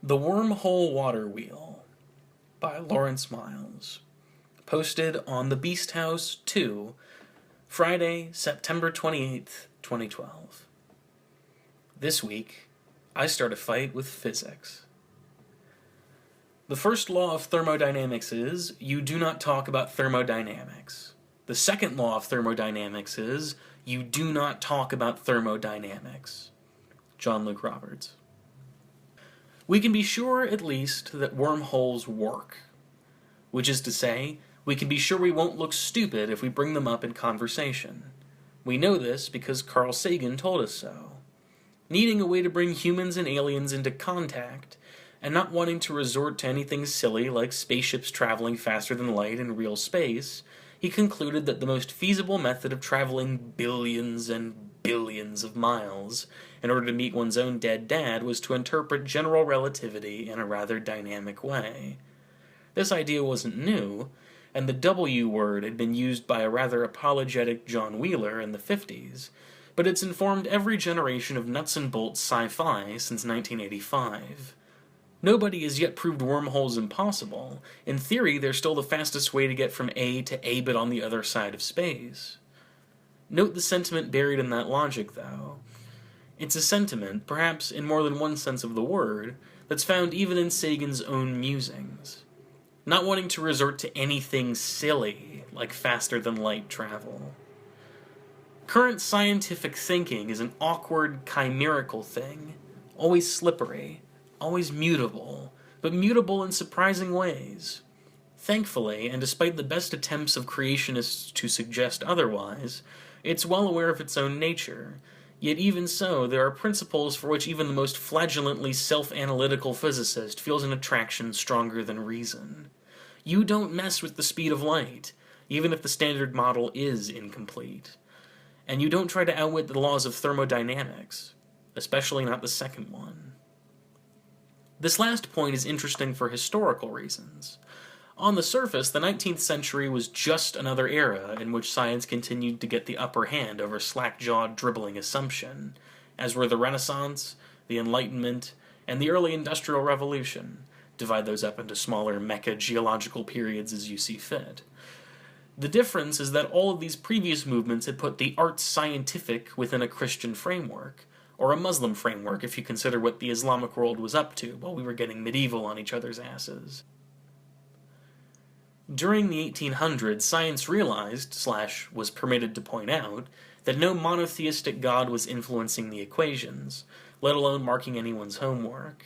The Wormhole Water Wheel by Lawrence Miles. Posted on the Beast House 2, Friday, September 28th, 2012. This week, I start a fight with physics. The first law of thermodynamics is, you do not talk about thermodynamics. The second law of thermodynamics is, you do not talk about thermodynamics. John Luke Roberts. We can be sure, at least, that wormholes work. Which is to say, we can be sure we won't look stupid if we bring them up in conversation. We know this because Carl Sagan told us so. Needing a way to bring humans and aliens into contact, and not wanting to resort to anything silly like spaceships traveling faster than light in real space, he concluded that the most feasible method of traveling billions and billions of miles in order to meet one's own dead dad was to interpret general relativity in a rather dynamic way. This idea wasn't new, and the W word had been used by a rather apologetic John Wheeler in the 50s, but it's informed every generation of nuts and bolts sci-fi since 1985. Nobody has yet proved wormholes impossible. In theory, they're still the fastest way to get from A to A but on the other side of space. Note the sentiment buried in that logic, though. It's a sentiment, perhaps in more than one sense of the word, that's found even in Sagan's own musings. Not wanting to resort to anything silly, like faster-than-light travel. Current scientific thinking is an awkward, chimerical thing, always slippery, always mutable, but mutable in surprising ways. Thankfully, and despite the best attempts of creationists to suggest otherwise, it's well aware of its own nature. Yet even so, there are principles for which even the most flagellantly self-analytical physicist feels an attraction stronger than reason. You don't mess with the speed of light, even if the standard model is incomplete. And you don't try to outwit the laws of thermodynamics, especially not the second one. This last point is interesting for historical reasons. On the surface, the 19th century was just another era in which science continued to get the upper hand over slack-jawed, dribbling assumption, as were the Renaissance, the Enlightenment, and the early Industrial Revolution. Divide those up into smaller mecha-geological periods as you see fit. The difference is that all of these previous movements had put the arts scientific within a Christian framework, or a Muslim framework if you consider what the Islamic world was up to while we were getting medieval on each other's asses. During the 1800s, science realized, / was permitted to point out, that no monotheistic God was influencing the equations, let alone marking anyone's homework.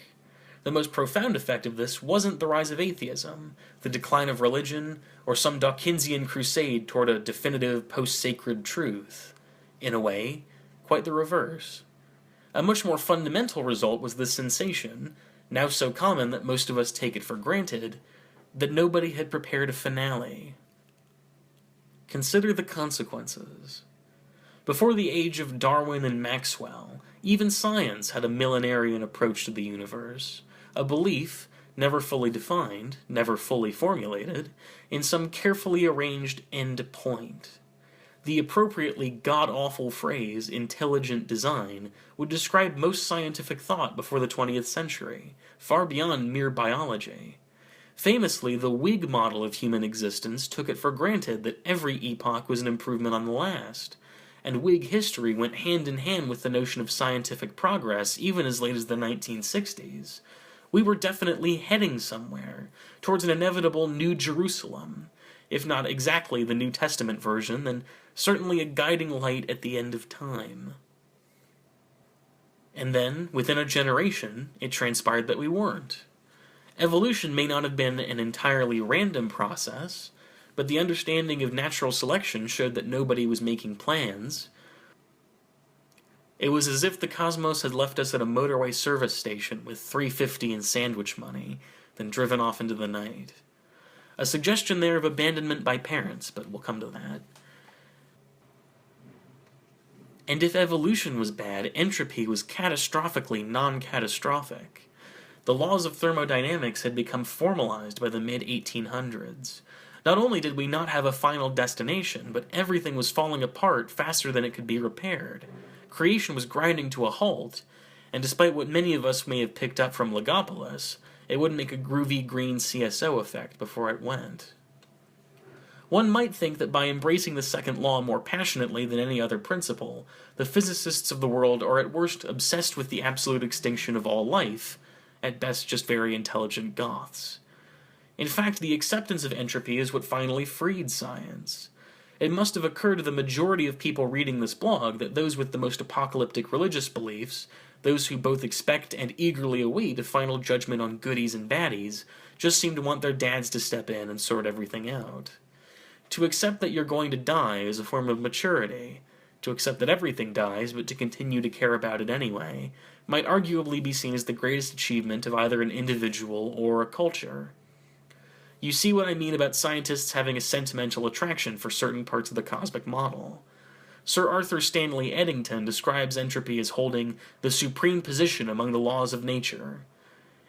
The most profound effect of this wasn't the rise of atheism, the decline of religion, or some Dawkinsian crusade toward a definitive post-sacred truth. In a way, quite the reverse. A much more fundamental result was the sensation, now so common that most of us take it for granted, that nobody had prepared a finale. Consider the consequences. Before the age of Darwin and Maxwell, even science had a millenarian approach to the universe, a belief, never fully defined, never fully formulated, in some carefully arranged end point. The appropriately god-awful phrase, intelligent design, would describe most scientific thought before the 20th century, far beyond mere biology. Famously, the Whig model of human existence took it for granted that every epoch was an improvement on the last, and Whig history went hand in hand with the notion of scientific progress even as late as the 1960s. We were definitely heading somewhere, towards an inevitable New Jerusalem, if not exactly the New Testament version, then certainly a guiding light at the end of time. And then, within a generation, it transpired that we weren't. Evolution may not have been an entirely random process, but the understanding of natural selection showed that nobody was making plans. It was as if the cosmos had left us at a motorway service station with $3.50 in sandwich money, then driven off into the night. A suggestion there of abandonment by parents, but we'll come to that. And if evolution was bad, entropy was catastrophically non-catastrophic. The laws of thermodynamics had become formalized by the mid-1800s. Not only did we not have a final destination, but everything was falling apart faster than it could be repaired. Creation was grinding to a halt, and despite what many of us may have picked up from Legopolis, it would make a groovy green CSO effect before it went. One might think that by embracing the second law more passionately than any other principle, the physicists of the world are at worst obsessed with the absolute extinction of all life, at best just very intelligent goths. In fact, the acceptance of entropy is what finally freed science. It must have occurred to the majority of people reading this blog that those with the most apocalyptic religious beliefs, those who both expect and eagerly await a final judgment on goodies and baddies, just seem to want their dads to step in and sort everything out. To accept that you're going to die is a form of maturity. To accept that everything dies, but to continue to care about it anyway, might arguably be seen as the greatest achievement of either an individual or a culture. You see what I mean about scientists having a sentimental attraction for certain parts of the cosmic model. Sir Arthur Stanley Eddington describes entropy as holding the supreme position among the laws of nature.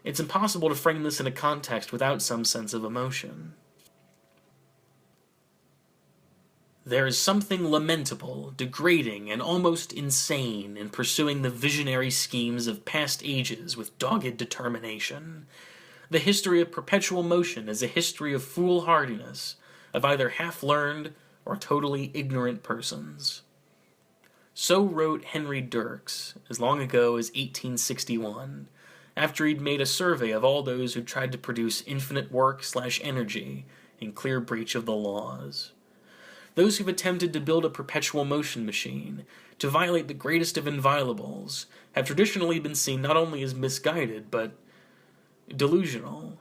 It's impossible to frame this in a context without some sense of emotion. There is something lamentable, degrading, and almost insane in pursuing the visionary schemes of past ages with dogged determination. The history of perpetual motion is a history of foolhardiness, of either half-learned or totally ignorant persons. So wrote Henry Dirks, as long ago as 1861, after he'd made a survey of all those who tried to produce infinite work/energy in clear breach of the laws. Those who've attempted to build a perpetual motion machine, to violate the greatest of inviolables, have traditionally been seen not only as misguided, but delusional,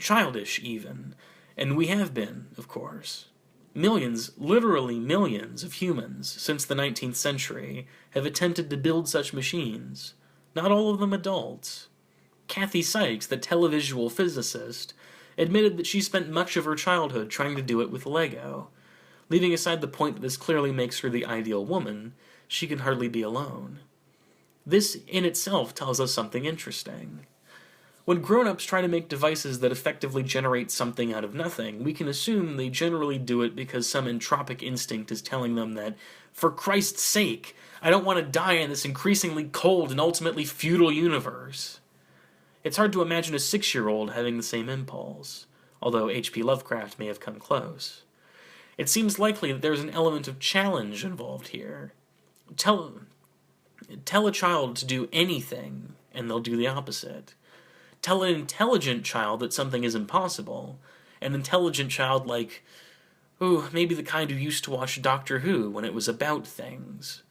childish even, and we have been, of course. Millions, literally millions of humans, since the 19th century, have attempted to build such machines, not all of them adults. Kathy Sykes, the televisual physicist, admitted that she spent much of her childhood trying to do it with Lego. Leaving aside the point that this clearly makes her the ideal woman, she can hardly be alone. This in itself tells us something interesting. When grown-ups try to make devices that effectively generate something out of nothing, we can assume they generally do it because some entropic instinct is telling them that, for Christ's sake, I don't want to die in this increasingly cold and ultimately futile universe. It's hard to imagine a 6-year-old having the same impulse, although H.P. Lovecraft may have come close. It seems likely that there's an element of challenge involved here. Tell a child to do anything, and they'll do the opposite. Tell an intelligent child that something is impossible, an intelligent child like, maybe the kind who used to watch Doctor Who when it was about things,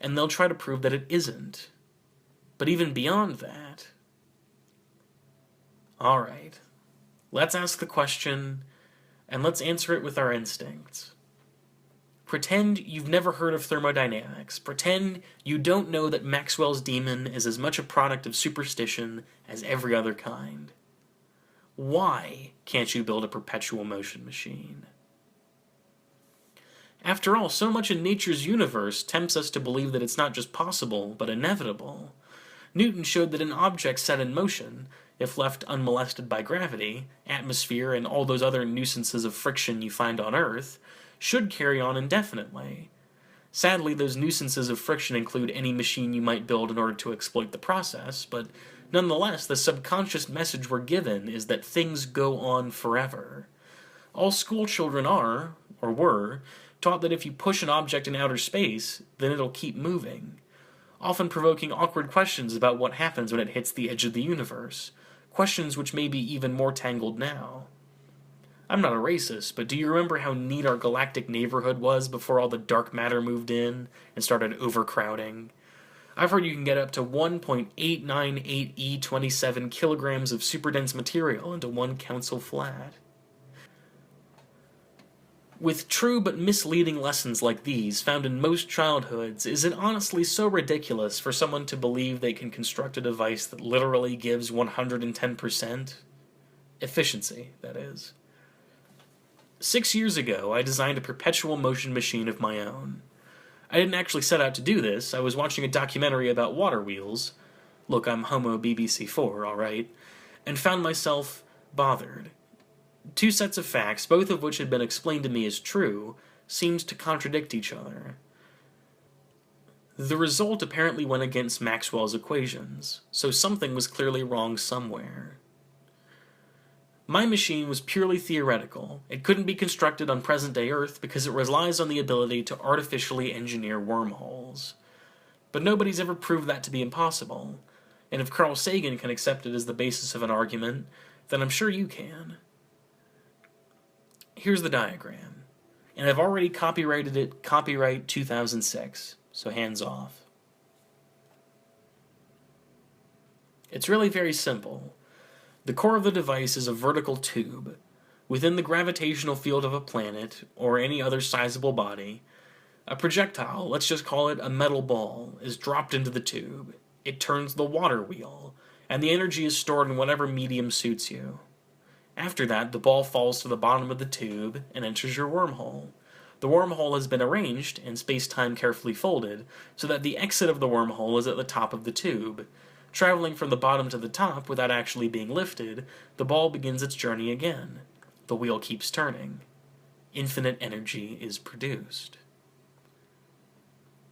and they'll try to prove that it isn't. But even beyond that... Alright, let's ask the question, and let's answer it with our instincts. Pretend you've never heard of thermodynamics. Pretend you don't know that Maxwell's demon is as much a product of superstition as every other kind. Why can't you build a perpetual motion machine? After all, so much in nature's universe tempts us to believe that it's not just possible, but inevitable. Newton showed that an object set in motion, if left unmolested by gravity, atmosphere, and all those other nuisances of friction you find on Earth, should carry on indefinitely. Sadly, those nuisances of friction include any machine you might build in order to exploit the process, but nonetheless, the subconscious message we're given is that things go on forever. All school children are, or were, taught that if you push an object in outer space, then it'll keep moving, often provoking awkward questions about what happens when it hits the edge of the universe, questions which may be even more tangled now. I'm not a racist, but do you remember how neat our galactic neighborhood was before all the dark matter moved in and started overcrowding? I've heard you can get up to 1.898 E27 kilograms of superdense material into one council flat. With true but misleading lessons like these found in most childhoods, is it honestly so ridiculous for someone to believe they can construct a device that literally gives 110%? Efficiency, that is. 6 years ago, I designed a perpetual motion machine of my own. I didn't actually set out to do this. I was watching a documentary about water wheels. Look, I'm homo BBC4, alright? And found myself bothered. Two sets of facts, both of which had been explained to me as true, seemed to contradict each other. The result apparently went against Maxwell's equations, so something was clearly wrong somewhere. My machine was purely theoretical. It couldn't be constructed on present-day Earth because it relies on the ability to artificially engineer wormholes. But nobody's ever proved that to be impossible, and if Carl Sagan can accept it as the basis of an argument, then I'm sure you can. Here's the diagram, and I've already copyrighted it copyright 2006, so hands off. It's really very simple. The core of the device is a vertical tube. Within the gravitational field of a planet, or any other sizable body, a projectile, let's just call it a metal ball, is dropped into the tube. It turns the water wheel, and the energy is stored in whatever medium suits you. After that, the ball falls to the bottom of the tube and enters your wormhole. The wormhole has been arranged, and space-time carefully folded, so that the exit of the wormhole is at the top of the tube. Traveling from the bottom to the top without actually being lifted, the ball begins its journey again. The wheel keeps turning. Infinite energy is produced.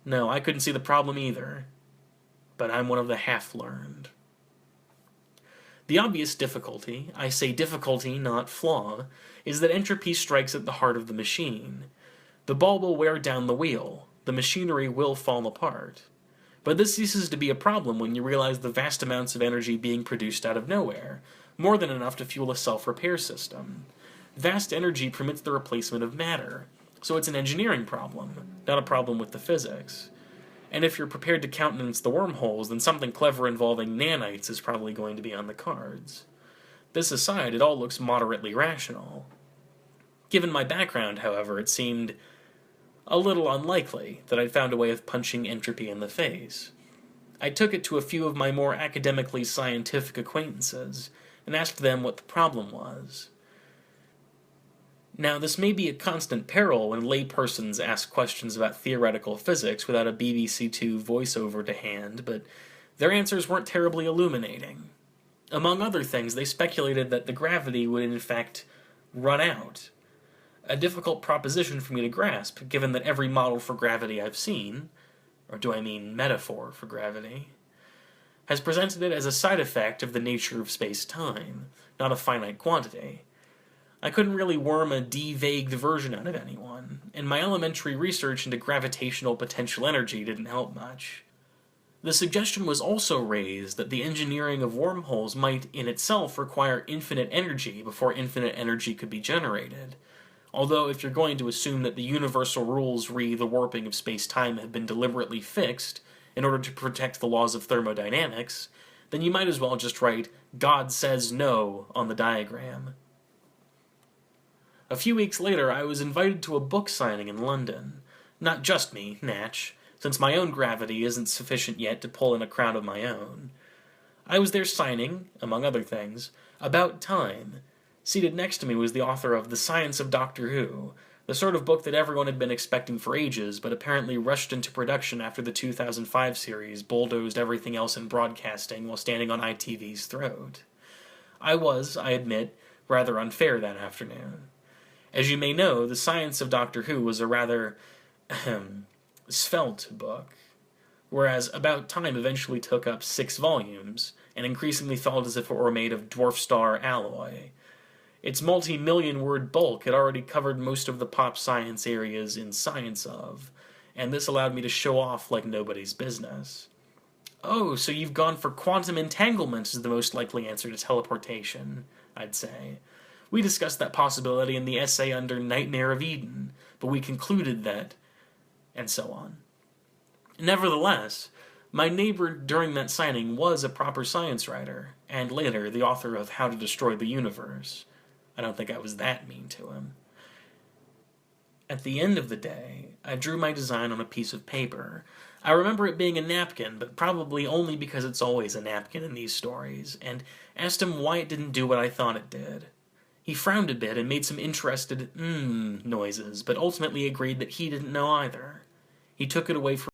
No, I couldn't see the problem either, but I'm one of the half-learned. The obvious difficulty, I say difficulty, not flaw, is that entropy strikes at the heart of the machine. The ball will wear down the wheel. The machinery will fall apart. But this ceases to be a problem when you realize the vast amounts of energy being produced out of nowhere, more than enough to fuel a self-repair system. Vast energy permits the replacement of matter, so it's an engineering problem, not a problem with the physics. And if you're prepared to countenance the wormholes, then something clever involving nanites is probably going to be on the cards. This aside, it all looks moderately rational. Given my background, however, it seemed a little unlikely that I'd found a way of punching entropy in the face. I took it to a few of my more academically scientific acquaintances, and asked them what the problem was. Now, this may be a constant peril when laypersons ask questions about theoretical physics without a BBC Two voiceover to hand, but their answers weren't terribly illuminating. Among other things, they speculated that the gravity would in fact run out. A difficult proposition for me to grasp, given that every model for gravity I've seen, or do I mean metaphor for gravity, has presented it as a side effect of the nature of space-time, not a finite quantity. I couldn't really worm a de-vagued version out of anyone, and my elementary research into gravitational potential energy didn't help much. The suggestion was also raised that the engineering of wormholes might in itself require infinite energy before infinite energy could be generated. Although if you're going to assume that the universal rules re the warping of space-time have been deliberately fixed in order to protect the laws of thermodynamics, then you might as well just write "God says no" on the diagram. A few weeks later, I was invited to a book signing in London. Not just me, Natch, since my own gravity isn't sufficient yet to pull in a crowd of my own. I was there signing, among other things, About Time. Seated next to me was the author of The Science of Doctor Who, the sort of book that everyone had been expecting for ages, but apparently rushed into production after the 2005 series bulldozed everything else in broadcasting while standing on ITV's throat. I was, I admit, rather unfair that afternoon. As you may know, The Science of Doctor Who was a rather, svelte book, whereas About Time eventually took up 6 volumes, and increasingly felt as if it were made of dwarf star alloy. Its multi-million word bulk had already covered most of the pop science areas in Science of, and this allowed me to show off like nobody's business. Oh, so you've gone for quantum entanglement as the most likely answer to teleportation, I'd say. We discussed that possibility in the essay under Nightmare of Eden, but we concluded that... and so on. Nevertheless, my neighbor during that signing was a proper science writer, and later the author of How to Destroy the Universe. I don't think I was that mean to him. At the end of the day, I drew my design on a piece of paper. I remember it being a napkin, but probably only because it's always a napkin in these stories, and asked him why it didn't do what I thought it did. He frowned a bit and made some interested noises, but ultimately agreed that he didn't know either. He took it away from